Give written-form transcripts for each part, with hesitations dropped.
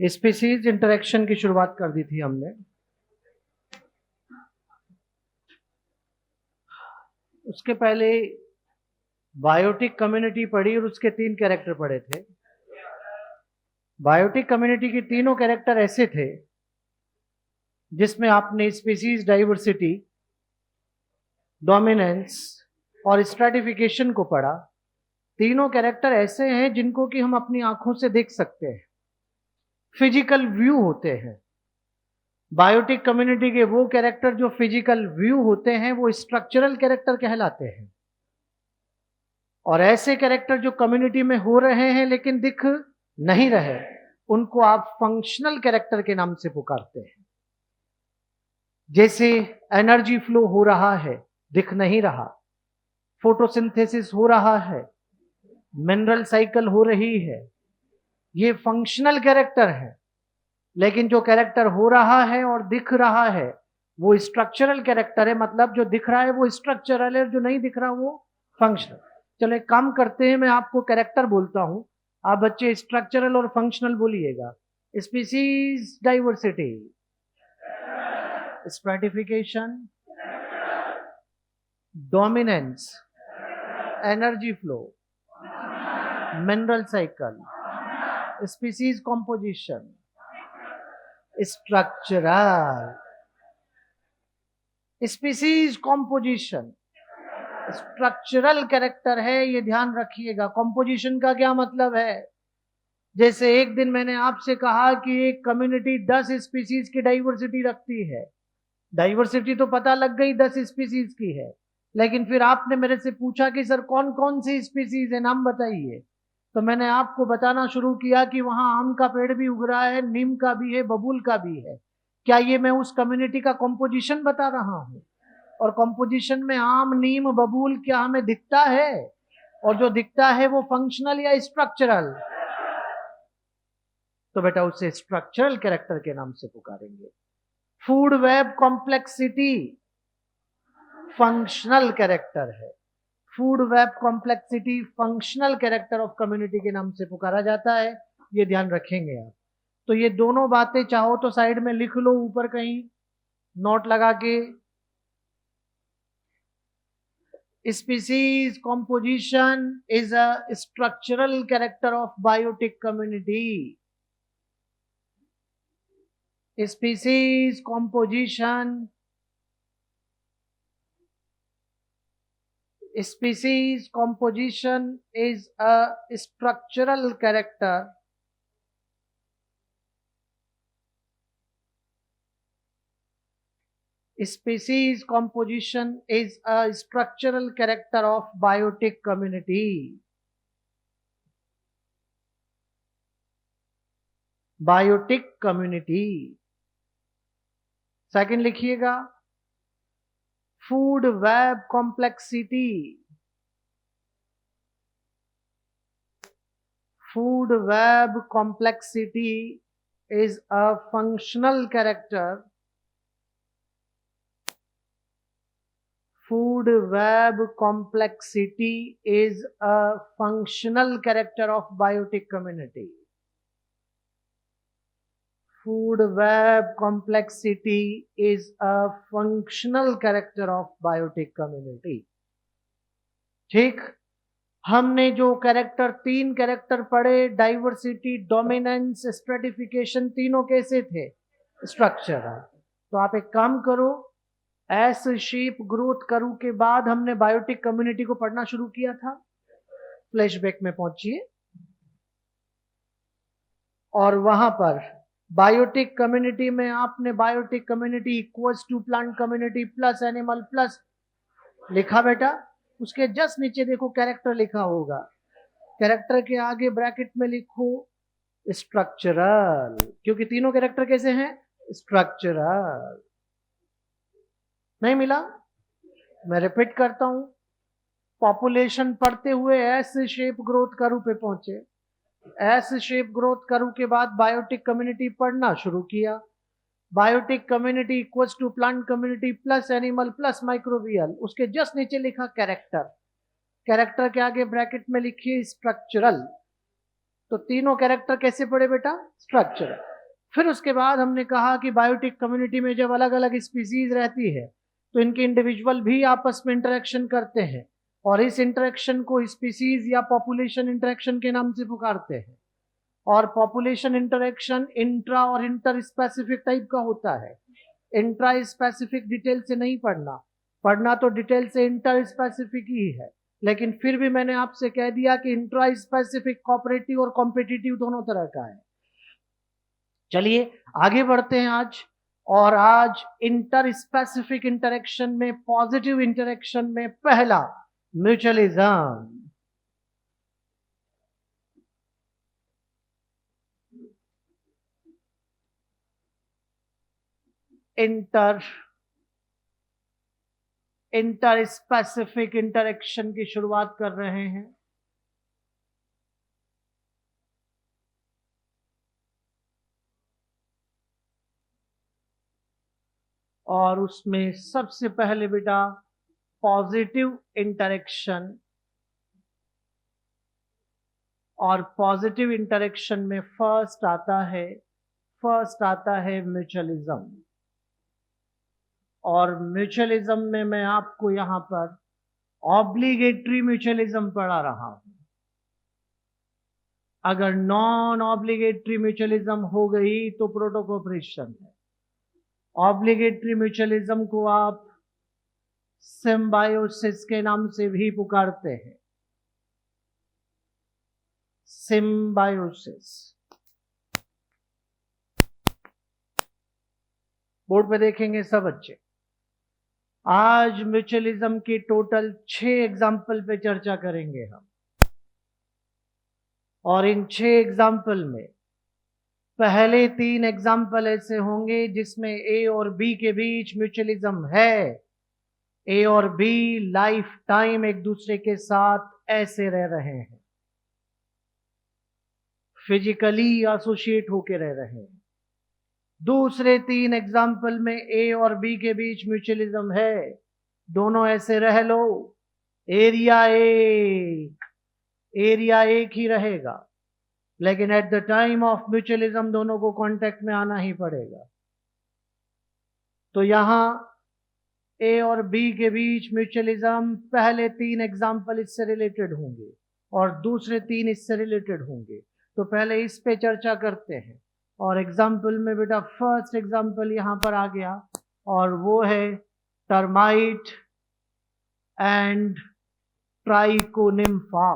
Species interaction की शुरुआत कर दी थी हमने। उसके पहले बायोटिक कम्युनिटी पढ़ी और उसके 3 कैरेक्टर पढ़े थे। बायोटिक कम्युनिटी के तीनों कैरेक्टर ऐसे थे जिसमें आपने स्पीसीज डाइवर्सिटी, डोमिनेंस और स्ट्रैटिफिकेशन को पढ़ा। तीनों कैरेक्टर ऐसे हैं जिनको कि हम अपनी आंखों से देख सकते हैं, फिजिकल व्यू होते हैं। बायोटिक कम्युनिटी के वो कैरेक्टर जो फिजिकल व्यू होते हैं वो स्ट्रक्चरल कैरेक्टर कहलाते हैं, और ऐसे कैरेक्टर जो कम्युनिटी में हो रहे हैं लेकिन दिख नहीं रहे उनको आप फंक्शनल कैरेक्टर के नाम से पुकारते हैं। जैसे एनर्जी फ्लो हो रहा है, दिख नहीं रहा, फोटोसिंथेसिस हो रहा है, मिनरल साइकिल हो रही है, ये फंक्शनल कैरेक्टर है। लेकिन जो कैरेक्टर हो रहा है और दिख रहा है वो स्ट्रक्चरल कैरेक्टर है, मतलब जो दिख रहा है वो स्ट्रक्चरल है, जो नहीं दिख रहा वो फंक्शनल। चलो एक काम करते हैं, मैं आपको कैरेक्टर बोलता हूं, आप बच्चे स्ट्रक्चरल और फंक्शनल बोलिएगा। Species diversity, stratification, dominance, energy flow, mineral cycle, species composition, structural. Species composition structural character है, ये ध्यान रखिएगा। कॉम्पोजिशन का क्या मतलब है? जैसे एक दिन मैंने आपसे कहा कि एक कम्युनिटी 10 स्पीसीज की डाइवर्सिटी रखती है। डाइवर्सिटी तो पता लग गई 10 स्पीसीज की है, लेकिन फिर आपने मेरे से पूछा कि सर कौन कौन सी स्पीसीज है, नाम बताइए। तो मैंने आपको बताना शुरू किया कि वहां आम का पेड़ भी उग रहा है, नीम का भी है, बबूल का भी है। क्या ये मैं उस कम्युनिटी का कॉम्पोजिशन बता रहा हूं? और कॉम्पोजिशन में आम, नीम, बबूल क्या हमें दिखता है? और जो दिखता है वो फंक्शनल या स्ट्रक्चरल? तो बेटा उसे स्ट्रक्चरल कैरेक्टर के नाम से पुकारेंगे। Food web complexity functional character है। Food web complexity functional character of community के नाम से पुकारा जाता है, ये ध्यान रखेंगे आप। तो ये दोनों बातें चाहो तो साइड में लिख लो, ऊपर कहीं नोट लगा के। Species composition is a structural character of biotic community. Species composition is a structural character Species composition is a structural character of biotic community. Biotic community. Second लिखिएगा, food web complexity. Food web complexity is a functional character. Food web complexity is a functional character of biotic community. Food web complexity is a functional character of biotic community. ठीक, हमने जो character 3 character पढ़े, diversity, dominance, stratification, तीनों कैसे थे? Structural. तो आप एक काम करो, एस शेप ग्रोथ करू के बाद हमने बायोटिक कम्युनिटी को पढ़ना शुरू किया था। फ्लैशबैक में पहुंचिए और वहां पर बायोटिक कम्युनिटी में आपने biotic community equals to plant community plus animal plus लिखा बेटा। उसके जस्ट नीचे देखो कैरेक्टर लिखा होगा, कैरेक्टर के आगे ब्रैकेट में लिखो स्ट्रक्चरल, क्योंकि तीनों कैरेक्टर कैसे हैं? स्ट्रक्चरल। नहीं मिला? मैं रिपीट करता हूं, पॉपुलेशन पढ़ते हुए एस शेप ग्रोथ कर्व पे पहुंचे। एस शेप ग्रोथ कर्व के बाद बायोटिक कम्युनिटी पढ़ना शुरू किया। Biotic community equals to plant community plus animal plus microbial. उसके जस्ट नीचे लिखा कैरेक्टर, कैरेक्टर के आगे ब्रैकेट में लिखिए स्ट्रक्चरल। तो तीनों कैरेक्टर कैसे पढ़े बेटा? स्ट्रक्चरल। फिर उसके बाद हमने कहा कि बायोटिक कम्युनिटी में जब अलग अलग स्पीसीज रहती है तो इनके इंडिविजुअल भी आपस में इंटरेक्शन करते हैं और इस इंटरेक्शन को स्पीसीज या पॉपुलेशन इंटरेक्शन के नाम से पुकारते हैं। और पॉपुलेशन इंटरेक्शन इंट्रा और इंटर स्पेसिफिक टाइप का होता है। इंट्रा स्पेसिफिक डिटेल से नहीं पढ़ना तो डिटेल से इंटर स्पेसिफिक ही है, लेकिन फिर भी मैंने आपसे कह दिया कि इंट्रा स्पेसिफिक कोऑपरेटिव और कॉम्पिटिटिव दोनों तरह का है। चलिए आगे बढ़ते हैं आज इंटर स्पेसिफिक इंटरेक्शन में, पॉजिटिव इंटरेक्शन में पहला म्यूचुअलिज्म। इंटर स्पेसिफिक इंटरेक्शन की शुरुआत कर रहे हैं। और उसमें सबसे पहले बेटा पॉजिटिव इंटरेक्शन, और पॉजिटिव इंटरेक्शन में फर्स्ट आता है म्यूचुअलिज्म। और म्यूचुअलिज्म में मैं आपको यहां पर ऑब्लिगेटरी म्यूचुअलिज्म पढ़ा रहा हूं। अगर नॉन ऑब्लिगेटरी म्यूचुअलिज्म हो गई तो प्रोटोकोऑपरेशन है। ऑब्लिगेटरी म्यूचुअलिज्म को आप सिम्बायोसिस के नाम से भी पुकारते हैं। सिम्बायोसिस। बोर्ड पे देखेंगे सब बच्चे। आज म्यूचुअलिज्म के टोटल 6 एग्जाम्पल पे चर्चा करेंगे हम, और इन 6 एग्जाम्पल में पहले 3 एग्जाम्पल ऐसे होंगे जिसमें ए और बी के बीच म्यूचुअलिज्म है। ए और बी लाइफ टाइम एक दूसरे के साथ ऐसे रह रहे हैं, फिजिकली एसोसिएट होके रह रहे हैं। दूसरे 3 एग्जाम्पल में ए और बी के बीच म्यूचुअलिज्म है, दोनों ऐसे रह लो, एरिया एक ही रहेगा, लेकिन at the time of mutualism दोनों को कांटेक्ट में आना ही पड़ेगा। तो यहां ए और बी के बीच म्यूचुअलिज्म, पहले 3 एग्जाम्पल इससे रिलेटेड होंगे और दूसरे 3 इससे रिलेटेड होंगे। तो पहले इस पे चर्चा करते हैं। और एग्जाम्पल में बेटा फर्स्ट एग्जाम्पल यहां पर आ गया, और वो है टर्माइट एंड ट्राइकोनिम्फा।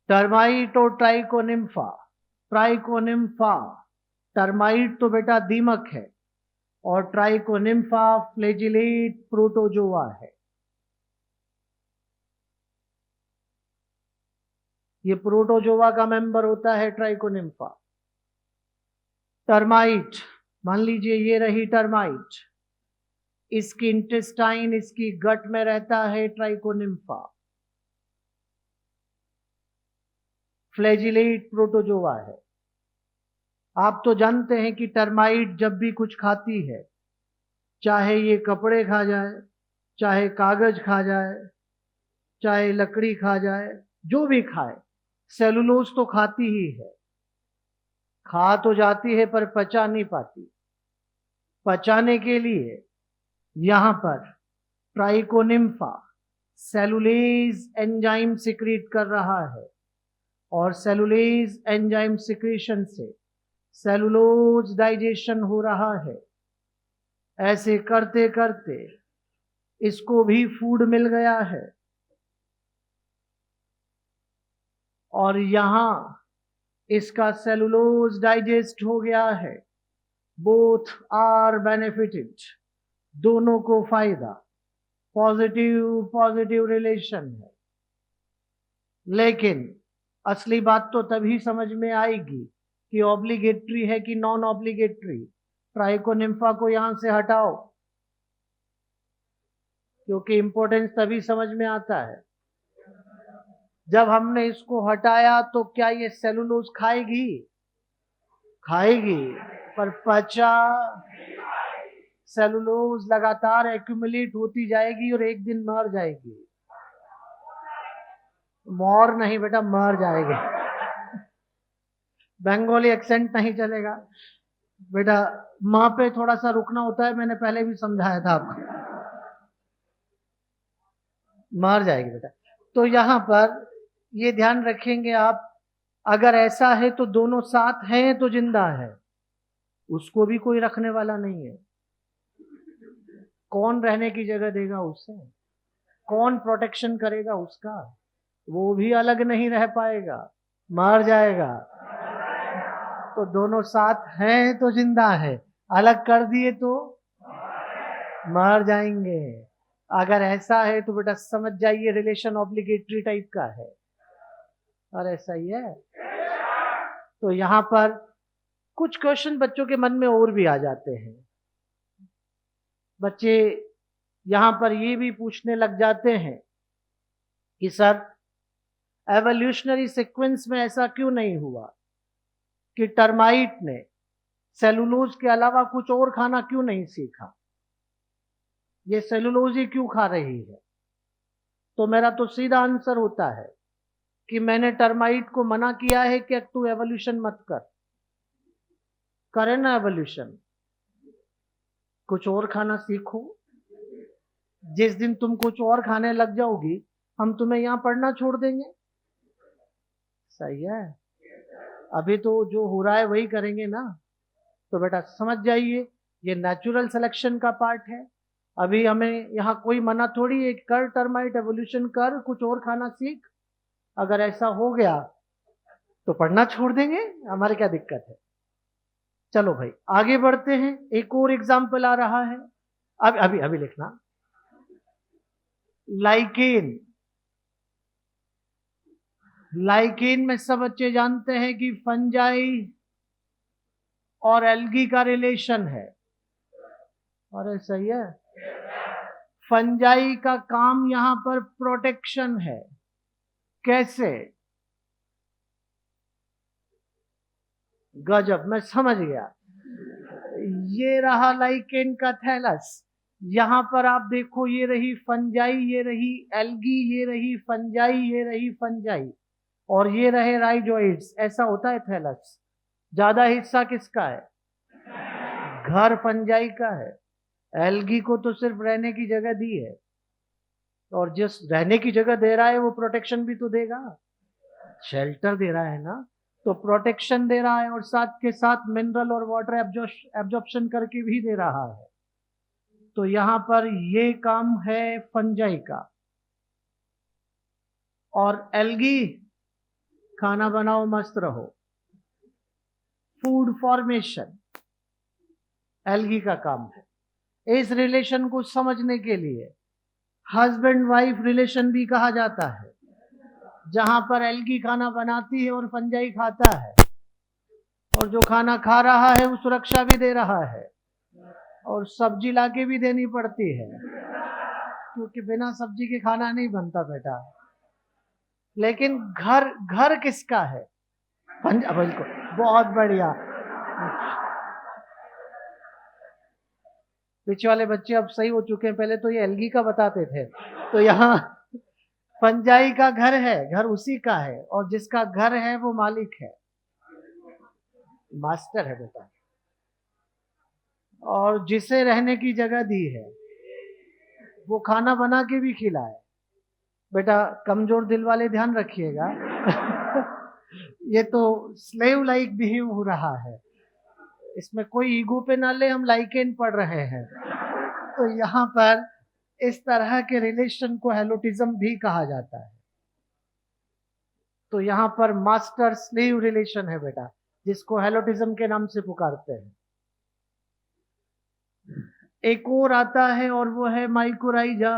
टर्माइट और ट्राइकोनिम्फा। ट्राइकोनिम्फा, टर्माइट तो बेटा दीमक है और ट्राइकोनिम्फा फ्लैजिलेट प्रोटोजोआ है। ये प्रोटोजोआ का मेंबर होता है ट्राइकोनिम्फा। टर्माइट, मान लीजिए ये रही टर्माइट, इसकी इंटेस्टाइन, इसकी गट में रहता है ट्राइकोनिम्फा। फ्लैजिलेट प्रोटोजोआ है। आप तो जानते हैं कि टर्माइट जब भी कुछ खाती है, चाहे ये कपड़े खा जाए, चाहे कागज खा जाए, चाहे लकड़ी खा जाए, जो भी खाए, सेलुलोज तो खाती ही है। खा तो जाती है पर पचा नहीं पाती। पचाने के लिए यहां पर ट्राइकोनिम्फा सेलुलेज एंजाइम सिक्रीट कर रहा है, और सेलुलेज एंजाइम सिक्रीशन से सेलुलोज डाइजेशन हो रहा है। ऐसे करते करते इसको भी फूड मिल गया है, और यहां इसका सेलुलोज डाइजेस्ट हो गया है। बोथ आर बेनिफिटेड, दोनों को फायदा, पॉजिटिव रिलेशन है। लेकिन असली बात तो तभी समझ में आएगी कि ऑब्लिगेटरी है कि नॉन ऑब्लिगेटरी। ट्राइकोनिम्फा को यहां से हटाओ, क्योंकि इंपॉर्टेंस तभी समझ में आता है जब हमने इसको हटाया। तो क्या ये सेलुलोज खाएगी? खाएगी, पर पचा सेलुलोज लगातार एक्यूमुलेट होती जाएगी और एक दिन मर जाएगी। मोर नहीं बेटा, मर जाएगी। बंगाली एक्सेंट नहीं चलेगा बेटा, माँ पे थोड़ा सा रुकना होता है, मैंने पहले भी समझाया था आपको। मर जाएगी बेटा। तो यहां पर ये ध्यान रखेंगे आप, अगर ऐसा है तो दोनों साथ हैं तो जिंदा है, उसको भी कोई रखने वाला नहीं है। कौन रहने की जगह देगा उसे, कौन प्रोटेक्शन करेगा उसका, वो भी अलग नहीं रह पाएगा, मर जाएगा। तो दोनों साथ हैं तो जिंदा है, अलग कर दिए तो मर जाएंगे। अगर ऐसा है तो बेटा समझ जाइए रिलेशन ऑब्लिगेटरी टाइप का है, और ऐसा ही है। तो यहां पर कुछ क्वेश्चन बच्चों के मन में और भी आ जाते हैं। बच्चे यहां पर ये भी पूछने लग जाते हैं कि सर एवोल्यूशनरी सीक्वेंस में ऐसा क्यों नहीं हुआ कि टर्माइट ने सेलुलोज के अलावा कुछ और खाना क्यों नहीं सीखा, ये सेलुलोज ही क्यों खा रही है। तो मेरा तो सीधा आंसर होता है कि मैंने टर्माइट को मना किया है कि तू एवोल्यूशन मत कर, करे ना एवोल्यूशन, कुछ और खाना सीखो। जिस दिन तुम कुछ और खाने लग जाओगी हम तुम्हें यहां पढ़ना छोड़ देंगे। सही है, अभी तो जो हो रहा है वही करेंगे ना। तो बेटा समझ जाइए ये नेचुरल सिलेक्शन का पार्ट है। अभी हमें यहाँ कोई मना थोड़ी है, कर टर्माइट एवोल्यूशन कर, कुछ और खाना सीख। अगर ऐसा हो गया तो पढ़ना छोड़ देंगे, हमारे क्या दिक्कत है। चलो भाई आगे बढ़ते हैं, एक और एग्जाम्पल आ रहा है। अभी अभी अभी लिखना, लाइकेन। लाइकेन में सब बच्चे जानते हैं कि फंजाई और एल्गी का रिलेशन है। अरे सही है, फंजाई का काम यहां पर प्रोटेक्शन है। कैसे? गजब, मैं समझ गया। ये रहा लाइकेन का थैलस, यहां पर आप देखो ये रही फंजाई, ये रही एल्गी, ये रही फंजाई, ये रही फंजाई, और ये रहे राइजोइड्स। ऐसा होता है थैलस। ज्यादा हिस्सा किसका है? घर फंजाई का है। एल्गी को तो सिर्फ रहने की जगह दी है, और जिस रहने की जगह दे रहा है वो प्रोटेक्शन भी तो देगा, शेल्टर दे रहा है ना, तो प्रोटेक्शन दे रहा है और साथ के साथ मिनरल और वाटर एब्जॉर्प्शन करके भी दे रहा है। तो यहां पर ये काम है फंजाई का। और एल्गी, खाना बनाओ मस्त रहो, फूड फॉर्मेशन एल्गी का काम है। इस रिलेशन को समझने के लिए हस्बैंड वाइफ रिलेशन भी कहा जाता है, जहां पर एल्गी खाना बनाती है और फंजाई खाता है, और जो खाना खा रहा है वो सुरक्षा भी दे रहा है, और सब्जी लाके भी देनी पड़ती है, क्योंकि बिना सब्जी के खाना नहीं बनता बेटा। लेकिन घर घर किसका है? बिल्कुल, बहुत बढ़िया। पीछे वाले बच्चे अब सही हो चुके हैं, पहले तो ये एल्गी का बताते थे। तो यहाँ फंजाई का घर है, घर उसी का है, और जिसका घर है वो मालिक है, मास्टर है बेटा। और जिसे रहने की जगह दी है वो खाना बना के भी खिलाए। बेटा कमजोर दिल वाले ध्यान रखिएगा ये तो स्लेव लाइक बिहेव हो रहा है, इसमें कोई ईगो पे ना ले, हम लाइकेन पढ़ रहे हैं। तो यहाँ पर इस तरह के रिलेशन को हेलोटिज्म भी कहा जाता है। तो यहाँ पर मास्टर स्लेव रिलेशन है बेटा, जिसको हेलोटिज्म के नाम से पुकारते हैं। एक और आता है और वो है माइकोराइजा।